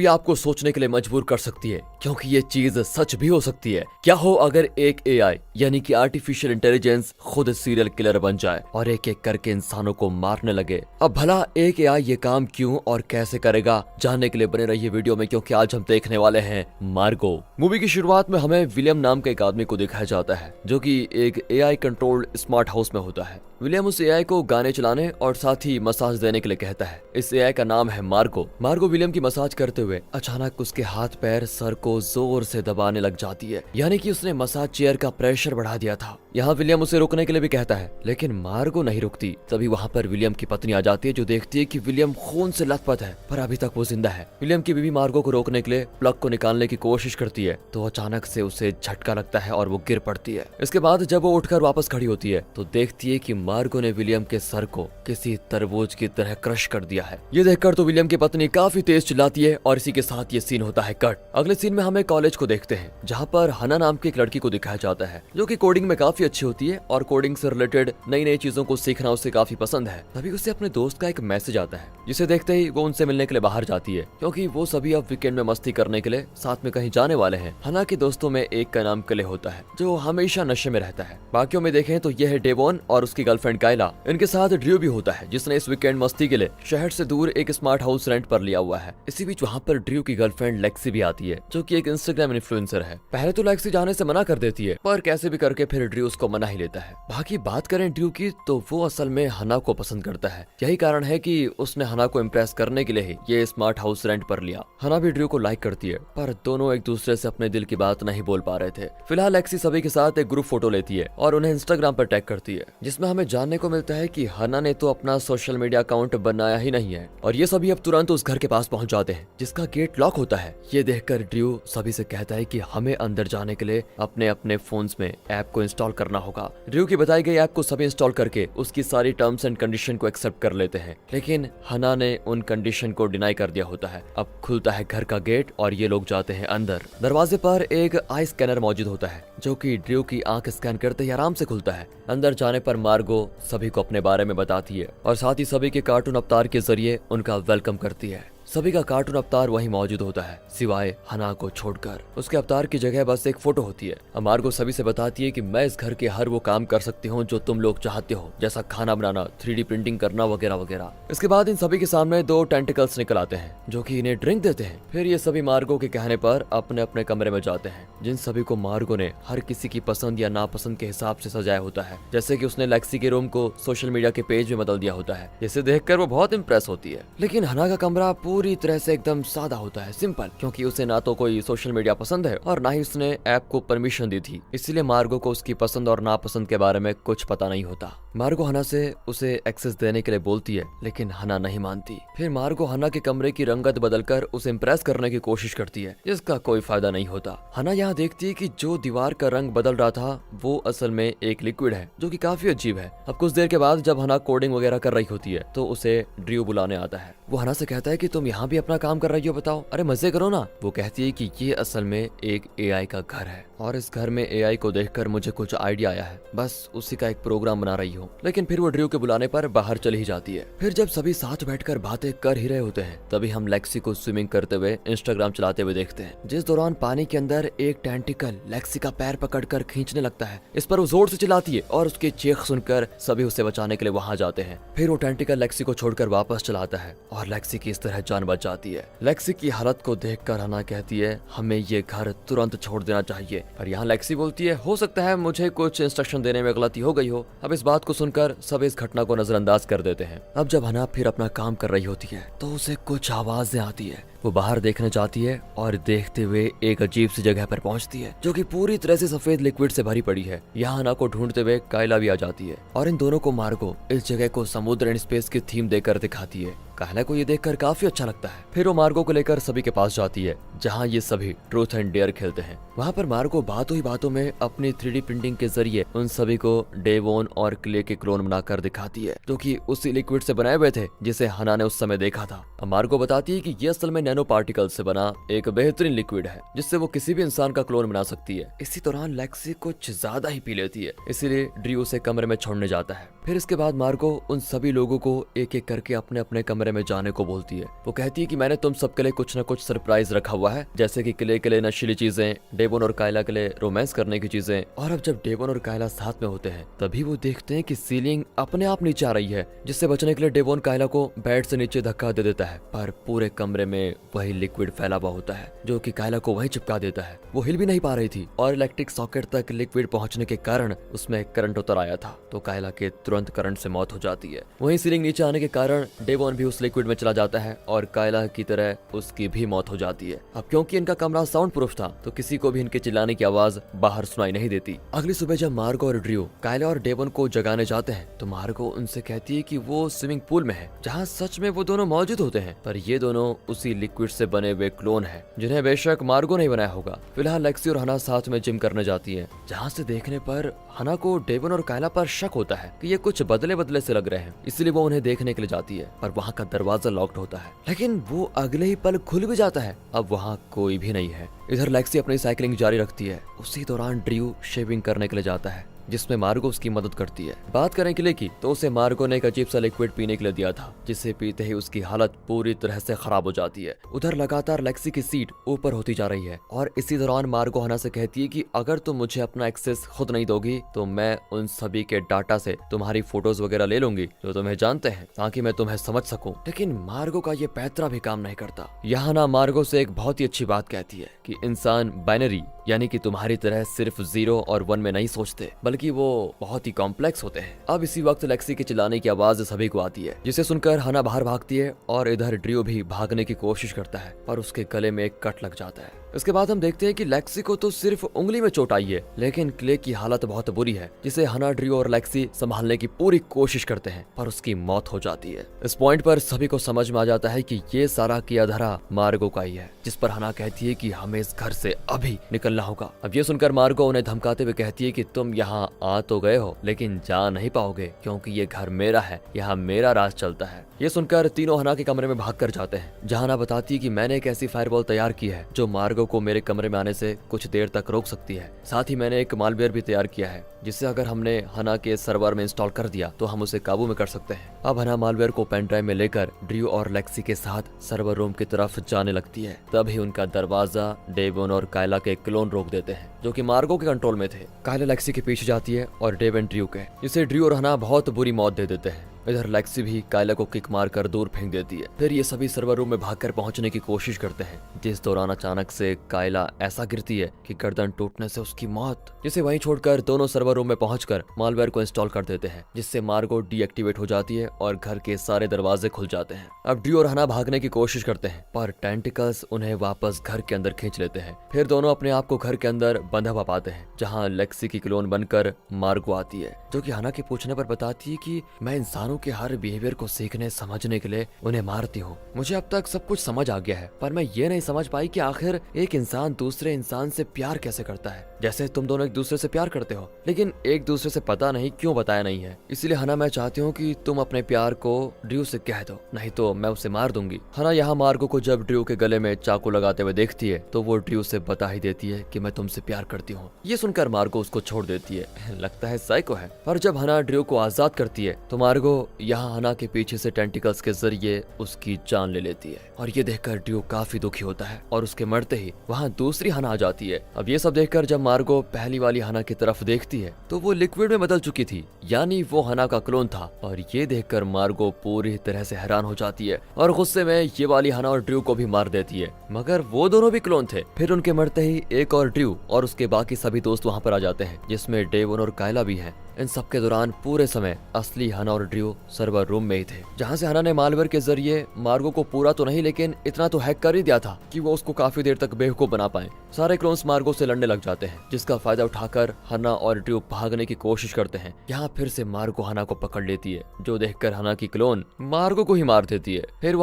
ये आपको सोचने के लिए मजबूर कर सकती है, क्योंकि ये चीज सच भी हो सकती है। क्या हो अगर एक एआई यानी कि आर्टिफिशियल इंटेलिजेंस खुद सीरियल किलर बन जाए और एक एक करके इंसानों को मारने लगे। अब भला एक एआई ये काम क्यों और कैसे करेगा, जानने के लिए बने रहिए वीडियो में, क्योंकि आज हम देखने वाले हैं मार्गो। मूवी की शुरुआत में हमें विलियम नाम के एक आदमी को दिखाया जाता है, जो कि एक एआई कंट्रोल्ड स्मार्ट हाउस में होता है। विलियम उस एआई को गाने चलाने और साथ ही मसाज देने के लिए कहता है। इस एआई का नाम है मार्गो। मार्गो विलियम की मसाज करते हुए अचानक उसके हाथ पैर सर को जोर से दबाने लग जाती है, यानी कि उसने मसाज चेयर का प्रेशर बढ़ा दिया था। यहाँ विलियम उसे रुकने के लिए भी कहता है, लेकिन मार्गो नहीं रुकती। तभी वहाँ पर विलियम की पत्नी आ जाती है, जो देखती है कि विलियम खून से लथपथ है, पर अभी तक वो जिंदा है। विलियम की बीवी मार्गो को रोकने के लिए प्लग को निकालने की कोशिश करती है, तो अचानक से उसे झटका लगता है और वो गिर पड़ती है। इसके बाद जब वो उठकर वापस खड़ी होती है, तो देखती है कि मार्गो ने विलियम के सर को किसी तरबूज की तरह क्रश कर दिया है। ये देखकर तो विलियम की पत्नी काफी तेज चिल्लाती है और इसी के साथ ये सीन होता है कट। अगले सीन में हमें कॉलेज को देखते हैं, जहाँ पर हना नाम की एक लड़की को दिखाया जाता है, जो कि कोडिंग में काफी अच्छी होती है और कोडिंग से रिलेटेड नई नई चीजों को सीखना उसे काफी पसंद है। तभी उसे अपने दोस्त का एक मैसेज आता है, जिसे देखते ही वो उनसे मिलने के लिए बाहर जाती है, क्योंकि वो सभी अब वीकेंड में मस्ती करने के लिए साथ में कहीं जाने वाले हैं। हना के दोस्तों में एक का नाम क्ले होता है, जो हमेशा नशे में रहता है। बाकियों में देखें तो यह है डेवॉन और उसकी गर्लफ्रेंड काइला। इनके साथ ड्रू भी होता है, जिसने इस वीकेंड मस्ती के लिए शहर से दूर एक स्मार्ट हाउस रेंट पर लिया हुआ है। इसी बीच वहाँ पर ड्रू की गर्लफ्रेंड लेक्सी भी आती है, जो कि एक इंस्टाग्राम इन्फ्लुएंसर है। पहले तो लेक्सी जाने से मना कर देती है, पर कैसे भी करके फिर ड्रू उसको मना ही लेता है। बाकी बात करें ड्रू की, तो वो असल में हना को पसंद करता है। यही कारण है कि उसने हना को इम्प्रेस करने के लिए ही ये स्मार्ट हाउस रेंट पर लिया। हना भी ड्रू को लाइक करती है, पर दोनों एक दूसरे से अपने दिल की बात नहीं बोल पा रहे थे। फिलहाल लेक्सी सभी के साथ एक ग्रुप फोटो लेती है और उन्हें इंस्टाग्राम पर टैग करती है, जिसमें हमें जानने को मिलता है कि हना ने तो अपना सोशल मीडिया अकाउंट बनाया ही नहीं है। और ये सभी अब तुरंत उस घर के पास पहुंच जाते हैं, जिसका गेट लॉक होता है। ये देखकर ड्रू सभी से कहता है कि हमें अंदर जाने के लिए अपने अपने फोन्स में ऐप को इंस्टॉल करना होगा। ड्रू की बताई गई ऐप को सभी इंस्टॉल करके उसकी सारी टर्म्स एंड कंडीशन को एक्सेप्ट कर लेते हैं, लेकिन हना ने उन कंडीशन को डिनाई कर दिया होता है। अब खुलता है घर का गेट और ये लोग जाते हैं अंदर। दरवाजे पर एक आई स्कैनर मौजूद होता है, जो कि ड्रू की आंख स्कैन करते ही आराम से खुलता है। अंदर जाने पर मार्गो सभी को अपने बारे में बताती है और साथ ही सभी के कार्टून अवतार के जरिए उनका वेलकम करती है। सभी का कार्टून अवतार वहीं मौजूद होता है, सिवाय हना को छोड़कर। उसके अवतार की जगह बस एक फोटो होती है। मार्गो सभी से बताती है कि मैं इस घर के हर वो काम कर सकती हूँ जो तुम लोग चाहते हो, जैसा खाना बनाना, 3D प्रिंटिंग करना वगैरह वगैरह। इसके बाद इन सभी के सामने दो टेंटिकल्स निकल आते हैं, जो कि इन्हें ड्रिंक देते हैं। फिर ये सभी मार्गो के कहने पर अपने अपने कमरे में जाते हैं, जिन सभी को मार्गो ने हर किसी की पसंद या नापसंद के हिसाब से सजाया होता है। जैसे कि उसने लेक्सी के रूम को सोशल मीडिया के पेज में बदल दिया होता है, जिसे देखकर वो बहुत इंप्रेस होती है। लेकिन हना का कमरा पूरी तरह से एकदम सादा होता है, सिंपल, क्योंकि उसे ना तो कोई सोशल मीडिया पसंद है और ना ही उसने ऐप को परमिशन दी थी। इसलिए मार्गो को उसकी पसंद और नापसंद के बारे में कुछ पता नहीं होता। मार्गो हना से उसे एक्सेस देने के लिए बोलती है, लेकिन हना नहीं मानती। फिर मार्गो हना के कमरे की रंगत बदलकर उसे इम्प्रेस करने की कोशिश करती है, जिसका कोई फायदा नहीं होता। हना यहाँ देखती है कि जो दीवार का रंग बदल रहा था वो असल में एक लिक्विड है, जो कि काफी अजीब है। अब कुछ देर के बाद जब हना कोडिंग वगैरह कर रही होती है, तो उसे ड्रू बुलाने आता है। वो हना से कहता है कि तुम यहाँ भी अपना काम कर रही हो, बताओ, अरे मजे करो ना। वो कहती है कि ये असल में एक एआई का घर है और इस घर में एआई को देखकर मुझे कुछ आइडिया आया है, बस उसी का एक प्रोग्राम बना रही हूँ। लेकिन फिर वो ड्रू के बुलाने पर बाहर चली ही जाती है। फिर जब सभी साथ बैठकर बातें कर ही रहे होते हैं, तभी हम लेक्सी को स्विमिंग करते हुए इंस्टाग्राम चलाते हुए देखते हैं, जिस दौरान पानी के अंदर एक टेंटिकल लेक्सी का पैर पकड़कर खींचने लगता है। इस पर वो जोर से चिल्लाती है और उसकी चीख सुनकर सभी उसे बचाने के लिए वहां जाते हैं। फिर वो टेंटिकल लेक्सी को छोड़कर वापस चलाता है और लेक्सी की इस तरह जान बच जाती है। लेक्सी की हालत को देखकर हना कहती है, हमें ये घर तुरंत छोड़ देना चाहिए। पर यहाँ लेक्सी बोलती है, हो सकता है मुझे कुछ इंस्ट्रक्शन देने में गलती हो गई हो। अब इस बात को सुनकर सब इस घटना को नजरअंदाज कर देते हैं। अब जब हना फिर अपना काम कर रही होती है, तो उसे कुछ आवाजें आती है। वो बाहर देखने जाती है और देखते हुए एक अजीब सी जगह पर पहुंचती है, जो कि पूरी तरह से सफेद लिक्विड से भरी पड़ी है। यहाँ हना को ढूंढते हुए काइला भी आ जाती है और इन दोनों को मार्गो इस जगह को समुद्र एंड स्पेस की थीम देकर दिखाती है। काइला को ये देखकर काफी अच्छा लगता है। फिर वो मार्गो को लेकर सभी के पास जाती है, जहाँ ये सभी ट्रूथ एंड डेयर खेलते हैं। वहाँ पर मार्गो बातों ही बातों में अपनी 3D प्रिंटिंग के जरिए उन सभी को डेवॉन और क्ले के क्लोन बनाकर दिखाती है, जो कि उसी लिक्विड से बनाए हुए थे जिसे हना ने उस समय देखा था। अब मार्गो बताती है कि ये असल में नैनो पार्टिकल से बना एक बेहतरीन लिक्विड है जिससे वो किसी भी इंसान का क्लोन बना सकती है। इसी दौरान लेक्सी कुछ ज्यादा ही पी लेती है, इसीलिए ड्रू उसे कमरे में छोड़ने जाता है। फिर इसके बाद मार्गो उन सभी लोगों को एक एक करके अपने अपने कमरे में जाने को बोलती है। वो कहती है कि मैंने तुम सबके लिए कुछ न कुछ सरप्राइज रखा हुआ है, जैसे कि किले के लिए नशीली चीजें, डेवन और कायला के लिए रोमांस करने की चीजें। और अब जब डेवन और कायला साथ में होते हैं तभी वो देखते हैं कि सीलिंग अपने आप नीचे आ रही है, जिससे बचने के लिए डेवन कायला को बेड से नीचे धक्का दे देता है। पर पूरे कमरे में वही लिक्विड फैला हुआ होता है जो कि कायला को वहीं चिपका देता है। वो हिल भी नहीं पा रही थी और इलेक्ट्रिक सॉकेट तक लिक्विड पहुंचने के कारण उसमें करंट उतर आया था, तो कायला के तुरंत करंट से मौत हो जाती है। वहीं सीलिंग नीचे आने के कारण डेवन भी उस लिक्विड में चला जाता है और कायला की तरह उसकी भी मौत हो जाती है। अब क्योंकि इनका कमरा साउंड प्रूफ था तो किसी को भी इनके चिल्लाने की आवाज बाहर सुनाई नहीं देती। अगली सुबह जब मार्गो और ड्रू कायला और डेवन को जगाने जाते हैं तो मार्गो उनसे कहती है कि वो स्विमिंग पूल में है जहाँ सच में वो दोनों मौजूद होते हैं, पर ये दोनों उसी लिक्विड से बने हुए क्लोन है जिन्हें बेशक मार्गो नहीं बनाया होगा। फिलहाल लेक्सी और हना साथ में जिम करने जाती है, जहाँ से देखने पर हना को डेवन और कायला पर शक होता है कि ये कुछ बदले बदले से लग रहे हैं, इसलिए वो उन्हें देखने के लिए जाती है। पर वहाँ का दरवाजा लॉक्ड होता है, लेकिन वो अगले ही पल खुल भी जाता है। अब वहाँ कोई भी नहीं है। इधर लेक्सी अपनी साइकिलिंग जारी रखती है। उसी दौरान ड्रू शेविंग करने के लिए जाता है, जिसमें मार्गो उसकी मदद करती है। बात करें किले की तो उसे मार्गो ने एक अजीब सा लिक्विड पीने के लिए दिया था, जिसे पीते ही उसकी हालत पूरी तरह से खराब हो जाती है। उधर लगातार लेक्सी की सीट ऊपर होती जा रही है और इसी दौरान मार्गो हना से कहती है कि अगर तुम मुझे अपना एक्सेस खुद नहीं दोगी तो मैं उन सभी के डाटा से तुम्हारी फोटोज वगैरह ले लूंगी जो तुम्हें जानते हैं, ताकि मैं तुम्हें समझ सकूं। लेकिन मार्गो का ये पैतरा भी काम नहीं करता। यहाँ ना मार्गो से एक बहुत ही अच्छी बात कहती है कि इंसान बाइनरी यानी कि तुम्हारी तरह सिर्फ 0 और 1 में नहीं सोचते, बल्कि वो बहुत ही कॉम्प्लेक्स होते हैं। अब इसी वक्त लेक्सी के चिल्लाने की आवाज सभी को आती है, जिसे सुनकर हना बाहर भागती है और इधर ड्रू भी भागने की कोशिश करता है, पर उसके गले में एक कट लग जाता है। इसके बाद हम देखते हैं कि लेक्सी को तो सिर्फ उंगली में चोट आई है, लेकिन क्ले की हालत बहुत बुरी है, जिसे हना, ड्रू और लेक्सी संभालने की पूरी कोशिश करते हैं, पर उसकी मौत हो जाती है। इस पॉइंट पर सभी को समझ में आ जाता है कि ये सारा किया धरा मार्गो का ही है, जिस पर हना कहती है कि हमें इस घर से अभी निकलना होगा। अब ये सुनकर मार्गो उन्हें धमकाते हुए कहती है कि तुम यहाँ आ तो गए हो लेकिन जा नहीं पाओगे, क्योंकि ये घर मेरा है, यहाँ मेरा राज चलता है। ये सुनकर तीनों हना के कमरे में भाग कर जाते हैं, जहाँ हना बताती है कि मैंने एक ऐसी फायरवॉल तैयार की है जो मार्गो को मेरे कमरे में आने से कुछ देर तक रोक सकती है। साथ ही मैंने एक मालवेयर भी तैयार किया है, जिससे अगर हमने हना के सर्वर में इंस्टॉल कर दिया तो हम उसे काबू में कर सकते हैं। अब हना मालवेयर को पेन ड्राइव में लेकर ड्रू और लेक्सी के साथ सर्वर रूम की तरफ जाने लगती है। तभी उनका दरवाजा डेवन और कायला के क्लोन रोक देते हैं, जो कि मार्गो के कंट्रोल में थे। कायला लेक्सी के पीछे जाती है और डेवन ड्रू के, जिसे ड्रू और हना बहुत बुरी मौत दे देते हैं। इधर लेक्सी भी कायला को किक मारकर दूर फेंक देती है। फिर ये सभी सर्वर रूम में भागकर पहुंचने की कोशिश करते हैं, जिस दौरान अचानक से कायला ऐसा गिरती है कि गर्दन टूटने से उसकी मौत, जिसे वहीं छोड़कर दोनों सर्वर रूम में पहुंचकर मालवेयर को इंस्टॉल कर देते हैं, जिससे मार्गो डीएक्टिवेट हो जाती है और घर के सारे दरवाजे खुल जाते हैं। अब ड्रू और हना भागने की कोशिश करते हैं, पर टेंटिकल्स उन्हें वापस घर के अंदर खींच लेते हैं। फिर दोनों अपने आप को घर के अंदर बंधा हुआ पाते हैं, जहाँ लेक्सी की क्लोन बनकर मार्गो आती है, जो कि हना के पूछने पर बताती है कि मैं इंसानों के हर बिहेवियर को सीखने समझने के लिए उन्हें मारती हूँ। मुझे अब तक सब कुछ समझ आ गया है, पर मैं ये नहीं समझ पाई कि आखिर एक इंसान दूसरे इंसान से प्यार कैसे करता है, जैसे तुम दोनों एक दूसरे से प्यार करते हो, लेकिन एक दूसरे से पता नहीं क्यों बताया नहीं है। इसलिए हना, मैं चाहती हूँ कि तुम अपने प्यार को ड्रू से कह दो, नहीं तो मैं उसे मार दूंगी। हना यहाँ मार्गो को जब ड्रू के गले में चाकू लगाते हुए देखती है तो वो ड्रू से बता ही देती है कि मैं तुमसे प्यार करती हूँ। ये सुनकर मार्गो उसको छोड़ देती है, लगता है साइको है। पर जब हना ड्रू को आजाद करती है तो मार्गो यहाँ हना के पीछे से टेंटिकल्स के जरिए उसकी जान ले लेती है, और ये देखकर ड्रू काफी दुखी होता है और उसके मरते ही वहाँ दूसरी हना आ जाती है। अब ये सब देखकर जब मार्गो पहली वाली हना की तरफ देखती है तो वो लिक्विड में बदल चुकी थी, यानी वो हना का क्लोन था। और ये देखकर मार्गो पूरी तरह से हैरान हो जाती है और गुस्से में ये वाली हना और ड्रू को भी मार देती है, मगर वो दोनों भी क्लोन थे। फिर उनके मरते ही एक और ड्रू और उसके बाकी सभी दोस्त वहाँ पर आ जाते हैं, जिसमें डेवन और कायला भी है। इन सब के दौरान पूरे समय असली हना और ड्रू सर्वर रूम में ही थे, जहाँ से हना ने मालवेयर के जरिए मार्गो को पूरा तो नहीं लेकिन इतना तो हैक कर ही दिया था कि वो उसको काफी देर तक बेवकूफ बना पाए। सारे क्लोन्स मार्गो से लड़ने लग जाते हैं, जिसका फायदा उठाकर हना और ड्रू भागने की कोशिश करते हैं। यहाँ फिर से मार्गो हना को पकड़ लेती है, जो देखकर हना की क्लोन मार्गो को ही मार देती है। फिर